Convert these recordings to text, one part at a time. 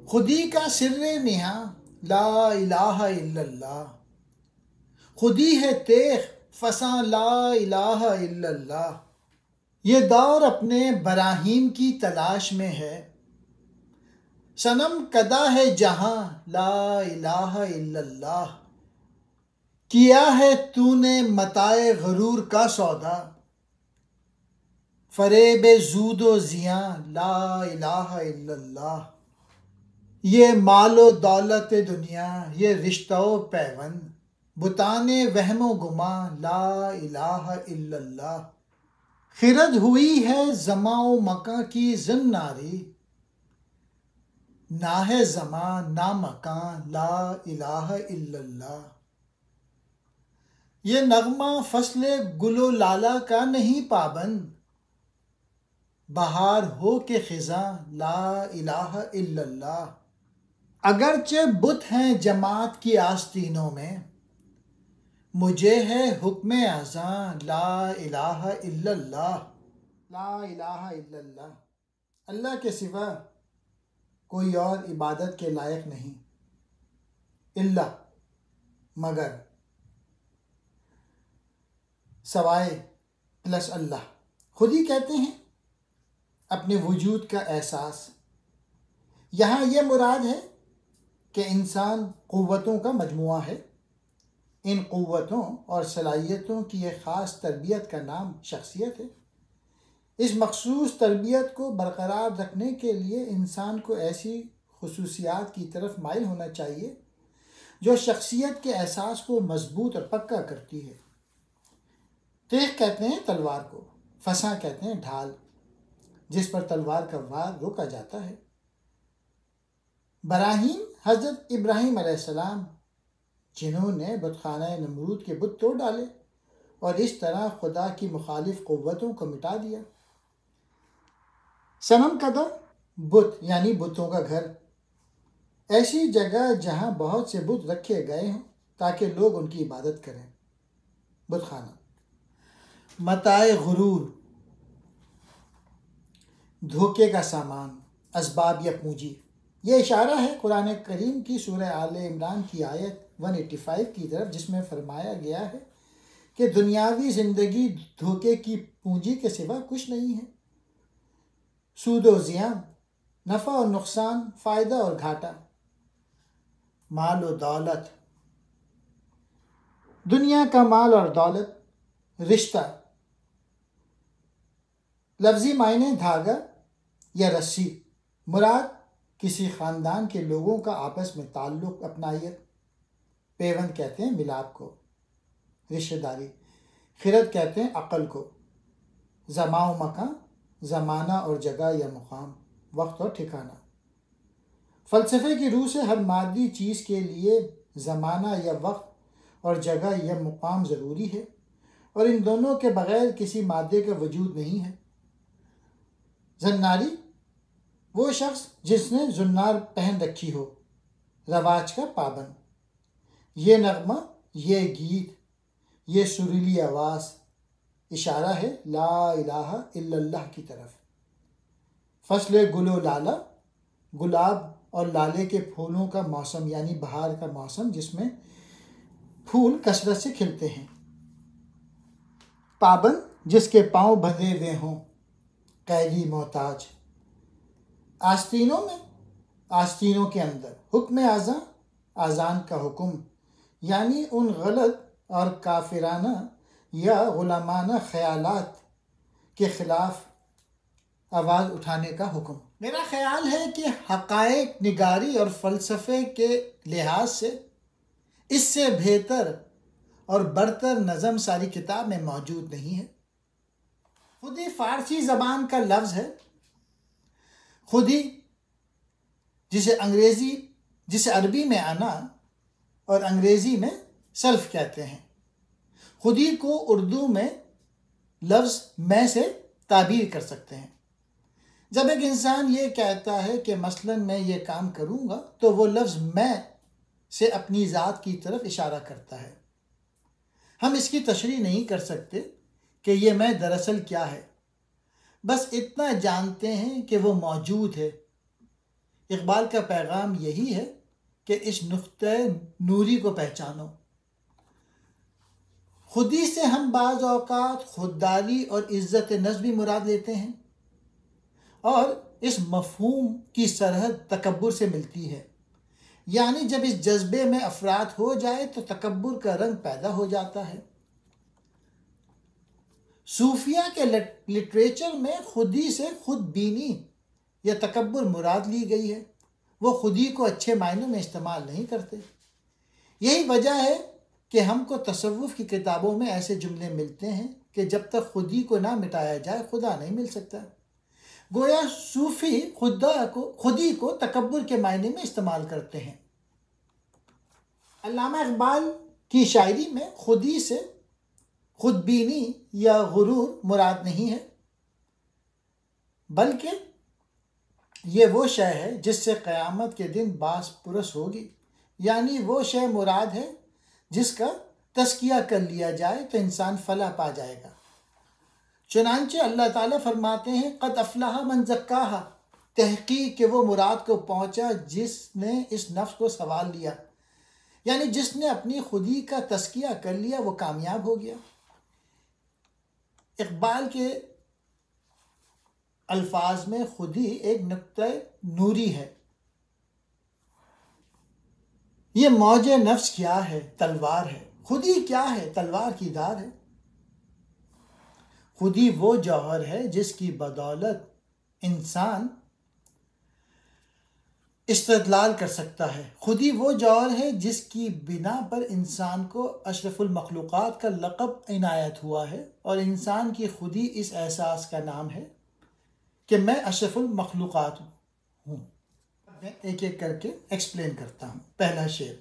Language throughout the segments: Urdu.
خودی کا سر نہاں لا الہ الا اللہ، خودی ہے تیغ فساں لا الہ الا اللہ۔ یہ دور اپنے براہیم کی تلاش میں ہے، صنم کدا ہے جہاں لا الہ الا اللہ۔ کیا ہے تو نے متاع غرور کا سودا، فریب زود و زیاں لا الہ الا اللہ۔ یہ مال و دولت دنیا، یہ رشتہ و پیوند، بتان وہم و گماں لا الہ الا اللہ۔ خرد ہوئی ہے زماں و مکاں کی زناری، نہ ہے زماں نہ مکان لا الہ الا اللہ۔ یہ نغمہ فصل گل و لالا کا نہیں پابند، بہار ہو کے خزاں لا الہ الا اللہ۔ اگرچہ بت ہیں جماعت کی آستینوں میں، مجھے ہے حکم اذاں لا الہ الا اللہ۔ لا الہ الا اللہ، اللہ کے سوا کوئی اور عبادت کے لائق نہیں، الا مگر، سوائے پلس اللہ۔ خود ہی کہتے ہیں اپنے وجود کا احساس۔ یہاں یہ مراد ہے کہ انسان قوتوں کا مجموعہ ہے، ان قوتوں اور صلاحیتوں کی ایک خاص تربیت کا نام شخصیت ہے۔ اس مخصوص تربیت کو برقرار رکھنے کے لیے انسان کو ایسی خصوصیات کی طرف مائل ہونا چاہیے جو شخصیت کے احساس کو مضبوط اور پکا کرتی ہے۔ تیغ کہتے ہیں تلوار کو، فساں کہتے ہیں ڈھال جس پر تلوار کا وار روکا جاتا ہے۔ براہیم حضرت ابراہیم علیہ السلام، جنہوں نے بت خانہ نمرود کے بت توڑ ڈالے اور اس طرح خدا کی مخالف قوتوں کو مٹا دیا۔ صنم کدہ، بت یعنی بتوں کا گھر، ایسی جگہ جہاں بہت سے بت رکھے گئے ہوں تاکہ لوگ ان کی عبادت کریں، بت خانہ۔ متاع غرور، دھوکے کا سامان، اسباب یا پونجی۔ یہ اشارہ ہے قرآن کریم کی سورہ آل عمران کی آیت 185 کی طرف، جس میں فرمایا گیا ہے کہ دنیاوی زندگی دھوکے کی پونجی کے سوا کچھ نہیں ہے۔ سود و زیان، نفع اور نقصان، فائدہ اور گھاٹا، مال و دولت، دنیا کا مال اور دولت، رشتہ، لفظی معنی دھاگا یا رسی، مراد کسی خاندان کے لوگوں کا آپس میں تعلق، اپنائیت۔ پیوند کہتے ہیں ملاپ کو، رشتہ داری۔ خرد کہتے ہیں عقل کو۔ زماں و مکان، زمانہ اور جگہ یا مقام، وقت اور ٹھکانہ۔ فلسفے کی روح سے ہر مادی چیز کے لیے زمانہ یا وقت اور جگہ یا مقام ضروری ہے، اور ان دونوں کے بغیر کسی مادے کا وجود نہیں ہے۔ زناری، وہ شخص جس نے زنار پہن رکھی ہو، رواج کا پابند۔ یہ نغمہ، یہ گیت، یہ سریلی آواز اشارہ ہے لا الہ الا اللہ کی طرف۔ فصل گل و لالا، گلاب اور لالے کے پھولوں کا موسم یعنی بہار کا موسم، جس میں پھول کثرت سے کھلتے ہیں۔ پابند، جس کے پاؤں بندھے ہوئے ہوں، قیدی، محتاج۔ آستینوں میں، آستینوں کے اندر۔ حکم اذاں، اذان کا حکم، یعنی ان غلط اور کافرانہ یا غلامانہ خیالات کے خلاف آواز اٹھانے کا حکم۔ میرا خیال ہے کہ حقائق نگاری اور فلسفے کے لحاظ سے اس سے بہتر اور برتر نظم ساری کتاب میں موجود نہیں ہے۔ خودی فارسی زبان کا لفظ ہے۔ خودی، جسے عربی میں انا اور انگریزی میں سیلف کہتے ہیں۔ خودی کو اردو میں لفظ میں سے تعبیر کر سکتے ہیں۔ جب ایک انسان یہ کہتا ہے کہ مثلاً میں یہ کام کروں گا، تو وہ لفظ میں سے اپنی ذات کی طرف اشارہ کرتا ہے۔ ہم اس کی تشریح نہیں کر سکتے کہ یہ میں دراصل کیا ہے، بس اتنا جانتے ہیں کہ وہ موجود ہے، اقبال کا پیغام یہی ہے کہ اس نقطۂ نوری کو پہچانو۔ خودی سے ہم بعض اوقات خودداری اور عزت نفس بھی مراد لیتے ہیں، اور اس مفہوم کی سرحد تکبر سے ملتی ہے، یعنی جب اس جذبے میں افراط ہو جائے تو تکبر کا رنگ پیدا ہو جاتا ہے۔ صوفیہ کے لٹریچر میں خودی سے خود بینی یا تکبر مراد لی گئی ہے، وہ خودی کو اچھے معنوں میں استعمال نہیں کرتے۔ یہی وجہ ہے کہ ہم کو تصوف کی کتابوں میں ایسے جملے ملتے ہیں کہ جب تک خودی کو نہ مٹایا جائے خدا نہیں مل سکتا۔ گویا صوفی خودی کو تکبر کے معنی میں استعمال کرتے ہیں۔ علامہ اقبال کی شاعری میں خودی سے خود بینی یا غرور مراد نہیں ہے، بلکہ یہ وہ شے ہے جس سے قیامت کے دن باس پرس ہوگی، یعنی وہ شے مراد ہے جس کا تزکیہ کر لیا جائے تو انسان فلاح پا جائے گا۔ چنانچہ اللہ تعالیٰ فرماتے ہیں قد افلح من زکاہا، تحقیق کہ وہ مراد کو پہنچا جس نے اس نفس کو سنوار لیا، یعنی جس نے اپنی خودی کا تزکیہ کر لیا وہ کامیاب ہو گیا۔ اقبال کے الفاظ میں خودی ایک نقطۂ نوری ہے۔ یہ موج نفس کیا ہے؟ تلوار ہے۔ خودی کیا ہے؟ تلوار کی دھار ہے۔ خودی وہ جوہر ہے جس کی بدولت انسان استدلال کر سکتا ہے۔ خودی وہ جوہر ہے جس کی بنا پر انسان کو اشرف المخلوقات کا لقب عنایت ہوا ہے، اور انسان کی خودی اس احساس کا نام ہے کہ میں اشرف المخلوقات ہوں۔ میں ایک ایک کر کے ایکسپلین کرتا ہوں۔ پہلا شعر: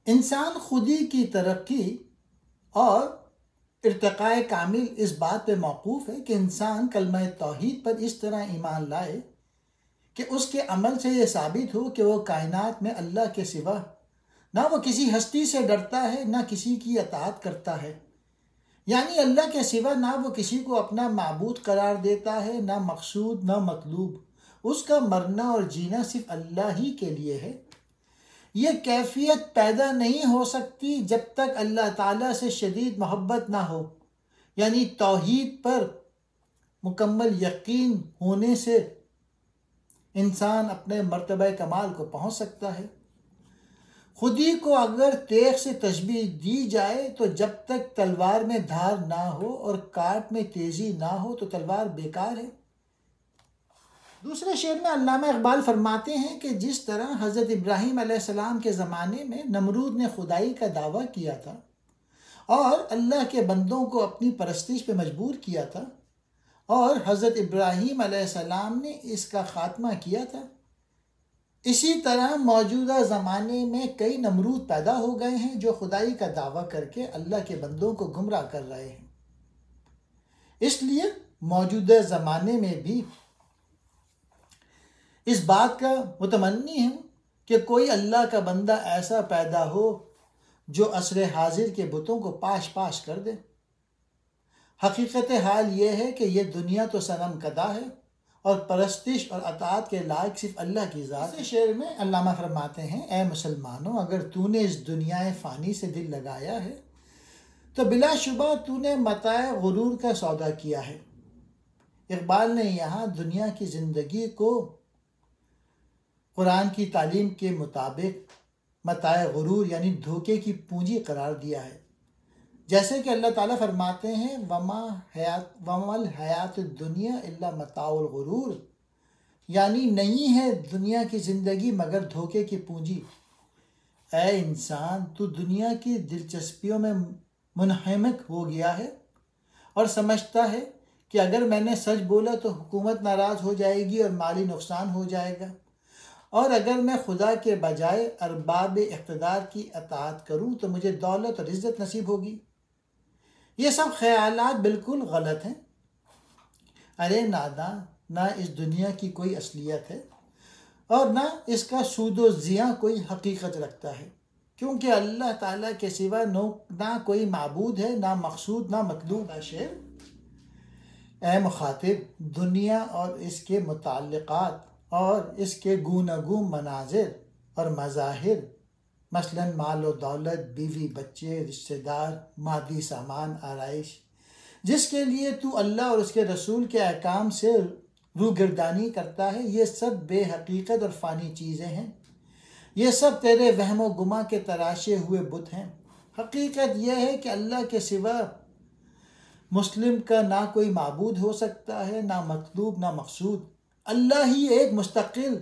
انسان خودی کی ترقی اور ارتقاء کامل اس بات پہ موقوف ہے کہ انسان کلمہ توحید پر اس طرح ایمان لائے کہ اس کے عمل سے یہ ثابت ہو کہ وہ کائنات میں اللہ کے سوا نہ وہ کسی ہستی سے ڈرتا ہے نہ کسی کی اطاعت کرتا ہے، یعنی اللہ کے سوا نہ وہ کسی کو اپنا معبود قرار دیتا ہے، نہ مقصود نہ مطلوب، اس کا مرنا اور جینا صرف اللہ ہی کے لیے ہے۔ یہ کیفیت پیدا نہیں ہو سکتی جب تک اللہ تعالیٰ سے شدید محبت نہ ہو، یعنی توحید پر مکمل یقین ہونے سے انسان اپنے مرتبہ کمال کو پہنچ سکتا ہے۔ خودی کو اگر تیغ سے تشبیہ دی جائے تو جب تک تلوار میں دھار نہ ہو اور کاٹ میں تیزی نہ ہو تو تلوار بیکار ہے۔ دوسرے شعر میں علامہ اقبال فرماتے ہیں کہ جس طرح حضرت ابراہیم علیہ السلام کے زمانے میں نمرود نے خدائی کا دعویٰ کیا تھا اور اللہ کے بندوں کو اپنی پرستش پہ مجبور کیا تھا، اور حضرت ابراہیم علیہ السلام نے اس کا خاتمہ کیا تھا، اسی طرح موجودہ زمانے میں کئی نمرود پیدا ہو گئے ہیں جو خدائی کا دعویٰ کر کے اللہ کے بندوں کو گمراہ کر رہے ہیں۔ اس لیے موجودہ زمانے میں بھی اس بات کا متمنی ہوں کہ کوئی اللہ کا بندہ ایسا پیدا ہو جو عصر حاضر کے بتوں کو پاش پاش کر دے۔ حقیقت حال یہ ہے کہ یہ دنیا تو صنم کدہ ہے اور پرستش اور اطاعت کے لائق صرف اللہ کی ذات ہے۔ اس شعر میں علامہ فرماتے ہیں اے مسلمانوں، اگر تو نے اس دنیا فانی سے دل لگایا ہے تو بلا شبہ تو نے متاع غرور کا سودا کیا ہے۔ اقبال نے یہاں دنیا کی زندگی کو قرآن کی تعلیم کے مطابق متاع غرور یعنی دھوکے کی پونجی قرار دیا ہے، جیسے کہ اللہ تعالیٰ فرماتے ہیں وَمَا الْحَيَاةُ الدُّنْيَا إِلَّا مَتَاعُ الْغُرُورِ، یعنی نہیں ہے دنیا کی زندگی مگر دھوکے کی پونجی۔ اے انسان، تو دنیا کی دلچسپیوں میں منہمک ہو گیا ہے اور سمجھتا ہے کہ اگر میں نے سچ بولا تو حکومت ناراض ہو جائے گی اور مالی نقصان ہو جائے گا، اور اگر میں خدا کے بجائے ارباب اقتدار کی اطاعت کروں تو مجھے دولت اور عزت نصیب ہوگی۔ یہ سب خیالات بالکل غلط ہیں۔ ارے ناداں، نہ اس دنیا کی کوئی اصلیت ہے اور نہ اس کا سود و زیاں کوئی حقیقت رکھتا ہے، کیونکہ اللہ تعالیٰ کے سوا نہ کوئی معبود ہے، نہ مقصود نہ مطلوب ہے۔ شعر: اے مخاطب، دنیا اور اس کے متعلقات اور اس کے گوناگون مناظر اور مظاہر، مثلاً مال و دولت، بیوی بچے، رشتہ دار، مادی سامان، آرائش، جس کے لیے تو اللہ اور اس کے رسول کے احکام سے روگردانی کرتا ہے، یہ سب بے حقیقت اور فانی چیزیں ہیں۔ یہ سب تیرے وہم و گما کے تراشے ہوئے بت ہیں۔ حقیقت یہ ہے کہ اللہ کے سوا مسلم کا نہ کوئی معبود ہو سکتا ہے، نہ مطلوب نہ مقصود۔ اللہ ہی ایک مستقل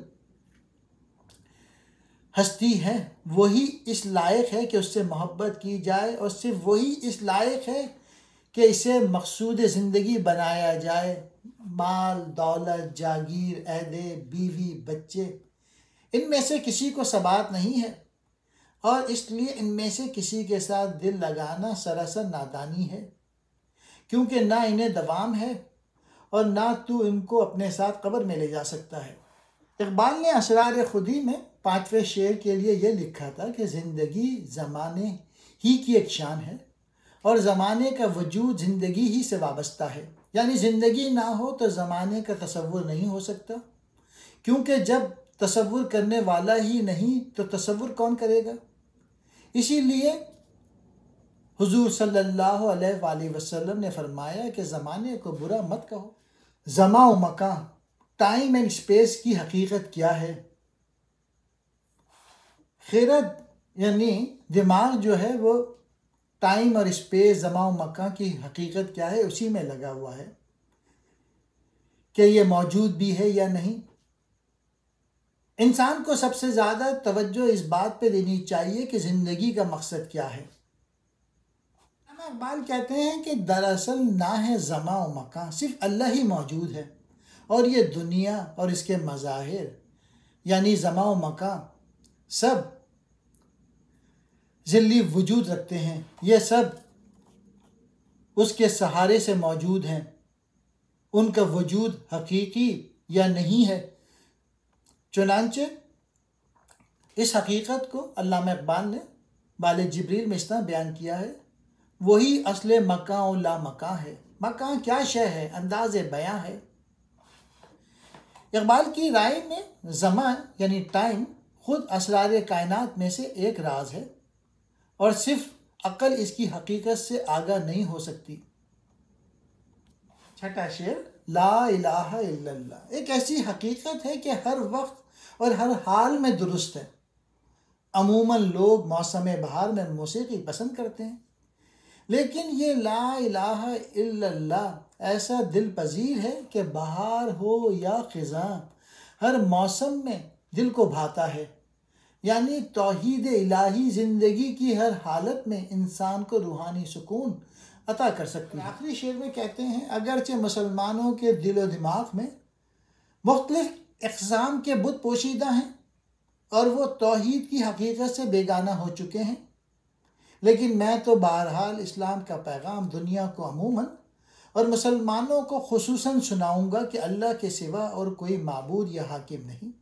ہستی ہے، وہی اس لائق ہے کہ اس سے محبت کی جائے، اور صرف وہی اس لائق ہے کہ اسے مقصود زندگی بنایا جائے۔ مال، دولت، جاگیر، عہدے، بیوی، بچے، ان میں سے کسی کو ثبات نہیں ہے، اور اس لیے ان میں سے کسی کے ساتھ دل لگانا سراسر نادانی ہے، کیونکہ نہ انہیں دوام ہے اور نہ تو ان کو اپنے ساتھ قبر میں لے جا سکتا ہے۔ اقبال نے اسرار خودی میں 5ویں شعر کے لیے یہ لکھا تھا کہ زندگی زمانے ہی کی ایک شان ہے، اور زمانے کا وجود زندگی ہی سے وابستہ ہے۔ یعنی زندگی نہ ہو تو زمانے کا تصور نہیں ہو سکتا، کیونکہ جب تصور کرنے والا ہی نہیں تو تصور کون کرے گا؟ اسی لیے حضور صلی اللہ علیہ وآلہ وسلم نے فرمایا کہ زمانے کو برا مت کہو۔ زمان و مکان، ٹائم اینڈ اسپیس کی حقیقت کیا ہے؟ خیرت یعنی دماغ جو ہے وہ ٹائم اور اسپیس، زمان و مکان کی حقیقت کیا ہے اسی میں لگا ہوا ہے کہ یہ موجود بھی ہے یا نہیں۔ انسان کو سب سے زیادہ توجہ اس بات پہ دینی چاہیے کہ زندگی کا مقصد کیا ہے۔ اقبال کہتے ہیں کہ دراصل نہ ہے زمان و مکان، صرف اللہ ہی موجود ہے، اور یہ دنیا اور اس کے مظاہر یعنی زمان و مکان سب ذلی وجود رکھتے ہیں، یہ سب اس کے سہارے سے موجود ہیں، ان کا وجود حقیقی یا نہیں ہے۔ چنانچہ اس حقیقت کو علامہ اقبال نے بال جبریل میں اس طرح بیان کیا ہے، وہی اصل مکان و لا مکان ہے۔ مکان کیا شے ہے؟ انداز بیاں ہے۔ اقبال کی رائے میں زمان یعنی ٹائم خود اسرار کائنات میں سے ایک راز ہے، اور صرف عقل اس کی حقیقت سے آگاہ نہیں ہو سکتی۔ 6واں شعر، لا الہ الا اللہ، ایک ایسی حقیقت ہے کہ ہر وقت اور ہر حال میں درست ہے۔ عموماً لوگ موسم بہار میں موسیقی پسند کرتے ہیں، لیکن یہ لا الہ الا اللہ ایسا دل پذیر ہے کہ بہار ہو یا خزاں ہر موسم میں دل کو بھاتا ہے۔ یعنی توحید الہی زندگی کی ہر حالت میں انسان کو روحانی سکون عطا کر سکتی ہے۔ آخری شعر میں کہتے ہیں، اگرچہ مسلمانوں کے دل و دماغ میں مختلف اقسام کے بت پوشیدہ ہیں اور وہ توحید کی حقیقت سے بیگانہ ہو چکے ہیں، لیکن میں تو بہرحال اسلام کا پیغام دنیا کو عموماً اور مسلمانوں کو خصوصاً سناؤں گا کہ اللہ کے سوا اور کوئی معبود یا حاکم نہیں۔